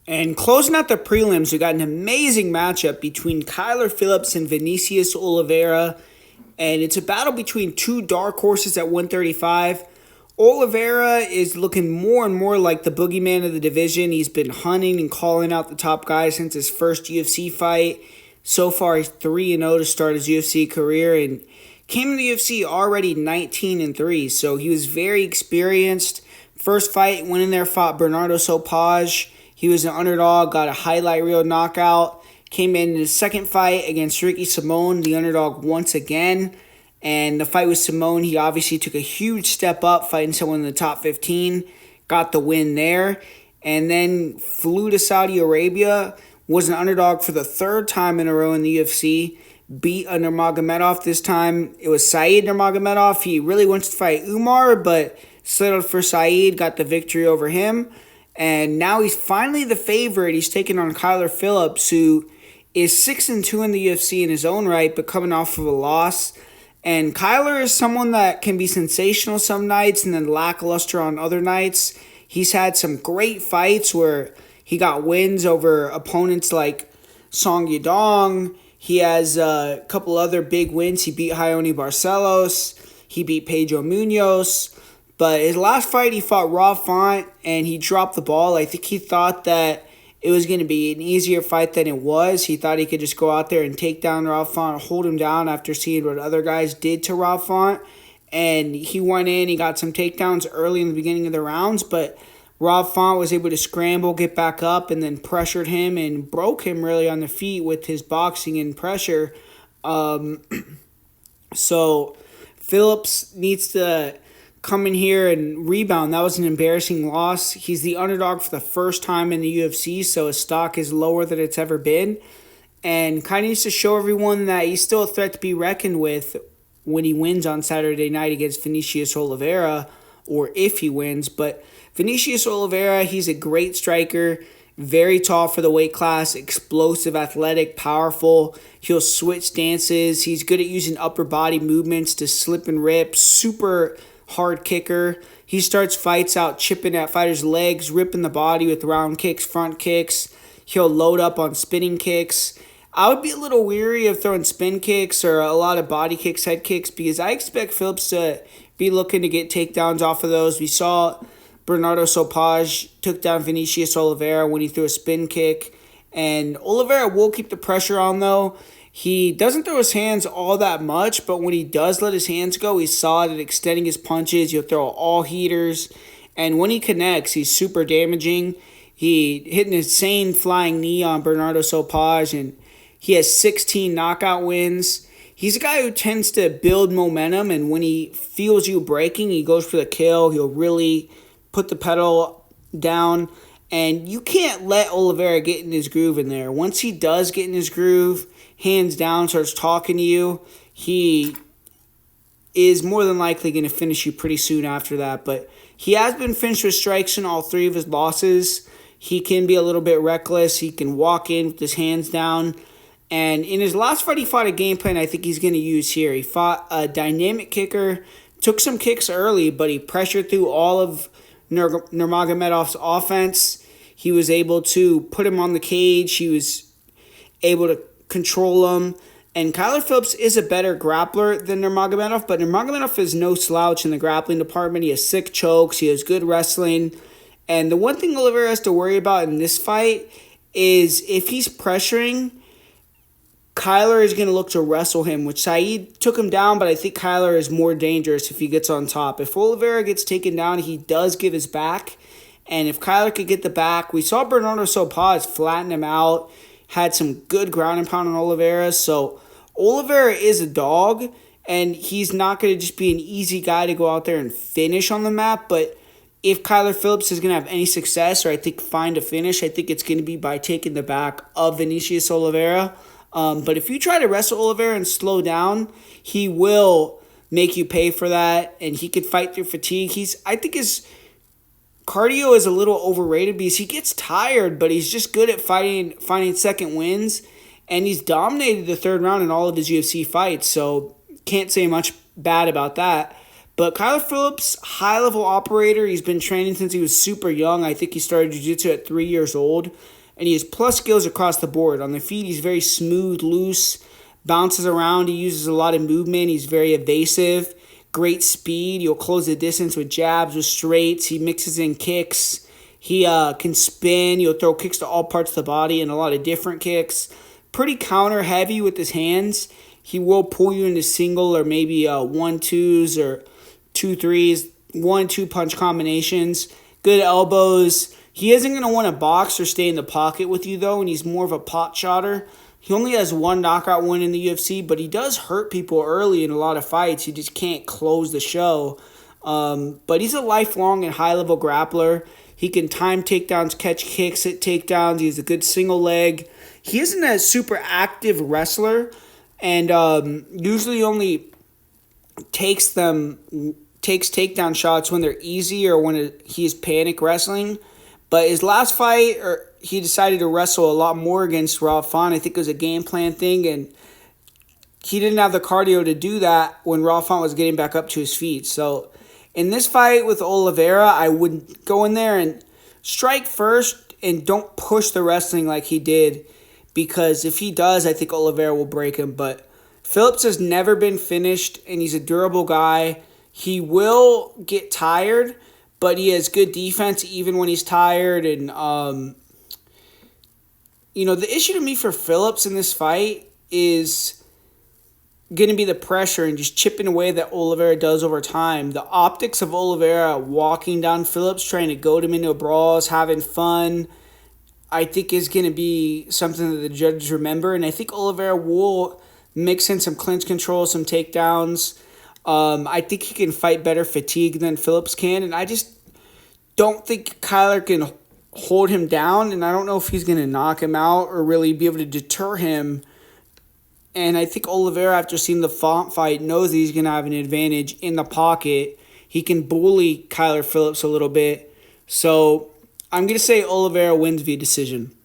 And closing out the prelims, we got an amazing matchup between Kyler Phillips and Vinicius Oliveira. And it's a battle between two dark horses at 135. Oliveira is looking more and more like the boogeyman of the division. He's been hunting and calling out the top guys since his first UFC fight. So far, he's 3-0 to start his UFC career and came to the UFC already 19-3. So he was very experienced. First fight, went in there, fought Bernardo Sopaj. He was an underdog, got a highlight reel knockout. Came in his second fight against Ricky Simone, the underdog once again. And the fight with Simone, he obviously took a huge step up, fighting someone in the top 15. Got the win there. And then flew to Saudi Arabia. Was an underdog for the third time in a row in the UFC. Beat Nurmagomedov. This time it was Saeed Nurmagomedov. He really wants to fight Umar, but settled for Saeed. Got the victory over him. And now he's finally the favorite. He's taking on Kyler Phillips, who is 6-2 in the UFC in his own right, but coming off of a loss. And Kyler is someone that can be sensational some nights and then lackluster on other nights. He's had some great fights where he got wins over opponents like Song Yadong. He has a couple other big wins. He beat Ione Barcelos. He beat Pedro Munoz. But his last fight, he fought Rob Font, and he dropped the ball. I think he thought that it was going to be an easier fight than it was. He thought he could just go out there and take down Rob Font, hold him down after seeing what other guys did to Rob Font. And he went in, he got some takedowns early in the beginning of the rounds, but Rob Font was able to scramble, get back up, and then pressured him and broke him really on the feet with his boxing and pressure. So Phillips needs to come in here and rebound. That was an embarrassing loss. He's the underdog for the first time in the UFC, so his stock is lower than it's ever been. And kind of needs to show everyone that he's still a threat to be reckoned with when he wins on Saturday night against Vinicius Oliveira, or if he wins. But Vinicius Oliveira, he's a great striker, very tall for the weight class, explosive, athletic, powerful. He'll switch stances. He's good at using upper body movements to slip and rip. Super hard kicker. He starts fights out chipping at fighters' legs, ripping the body with round kicks, front kicks. He'll load up on spinning kicks. I would be a little weary of throwing spin kicks or a lot of body kicks, head kicks, because I expect Phillips to be looking to get takedowns off of those. We saw Bernardo Sopaj took down Vinicius Oliveira when he threw a spin kick. And Oliveira will keep the pressure on, though. He doesn't throw his hands all that much, but when he does let his hands go, he's solid at extending his punches. He'll throw all heaters. And when he connects, he's super damaging. He hit an insane flying knee on Bernardo Sopaj, and he has 16 knockout wins. He's a guy who tends to build momentum, and when he feels you breaking, he goes for the kill. He'll really put the pedal down, and you can't let Oliveira get in his groove in there. Once he does get in his groove, hands down, starts talking to you, he is more than likely going to finish you pretty soon after that. But he has been finished with strikes in all three of his losses. He can be a little bit reckless. He can walk in with his hands down. And in his last fight, he fought a game plan I think he's going to use here. He fought a dynamic kicker, took some kicks early, but he pressured through all of Nurmagomedov's offense. He was able to put him on the cage. He was able to control him. And Kyler Phillips is a better grappler than Nurmagomedov, but Nurmagomedov is no slouch in the grappling department. He has sick chokes. He has good wrestling. And the one thing Oliveira has to worry about in this fight is if he's pressuring, Kyler is going to look to wrestle him, which Saeed took him down, but I think Kyler is more dangerous if he gets on top. If Oliveira gets taken down, he does give his back. And if Kyler could get the back, we saw Bernardo Sopaj flatten him out, had some good ground and pound on Oliveira. So Oliveira is a dog, and he's not going to just be an easy guy to go out there and finish on the map. But if Kyler Phillips is going to have any success, or I think find a finish, I think it's going to be by taking the back of Vinicius Oliveira. But if you try to wrestle Oliveira and slow down, he will make you pay for that, and he could fight through fatigue. I think his cardio is a little overrated because he gets tired, but he's just good at finding second wins, and he's dominated the third round in all of his UFC fights, so can't say much bad about that. But Kyler Phillips, high-level operator. He's been training since he was super young. I think he started jiu-jitsu at 3 years old. And he has plus skills across the board. On the feet, he's very smooth, loose, bounces around. He uses a lot of movement. He's very evasive. Great speed. He'll close the distance with jabs, with straights. He mixes in kicks. He can spin. He'll throw kicks to all parts of the body and a lot of different kicks. Pretty counter heavy with his hands. He will pull you into single or maybe 1-2s or 2-3s, 1-2 punch combinations. Good elbows. He isn't going to want to box or stay in the pocket with you, though, and he's more of a pot shotter. He only has one knockout win in the UFC, but he does hurt people early in a lot of fights. He just can't close the show. But he's a lifelong and high-level grappler. He can time takedowns, catch kicks, hit takedowns. He has a good single leg. He isn't a super active wrestler, and usually only takes takedown shots when they're easy or when he's panic wrestling. But his last fight, he decided to wrestle a lot more against Rob Font. I think it was a game plan thing, and he didn't have the cardio to do that when Rob Font was getting back up to his feet. So in this fight with Oliveira, I would go in there and strike first and don't push the wrestling like he did, because if he does, I think Oliveira will break him. But Phillips has never been finished, and he's a durable guy. He will get tired, but he has good defense even when he's tired. And, the issue to me for Phillips in this fight is going to be the pressure and just chipping away that Oliveira does over time. The optics of Oliveira walking down Phillips, trying to goad him into brawls, having fun, I think is going to be something that the judges remember. And I think Oliveira will mix in some clinch control, some takedowns. I think he can fight better fatigue than Phillips can, and I just don't think Kyler can hold him down, and I don't know if he's going to knock him out or really be able to deter him. And I think Oliveira, after seeing the Font fight, knows that he's going to have an advantage in the pocket. He can bully Kyler Phillips a little bit. So I'm going to say Oliveira wins via decision.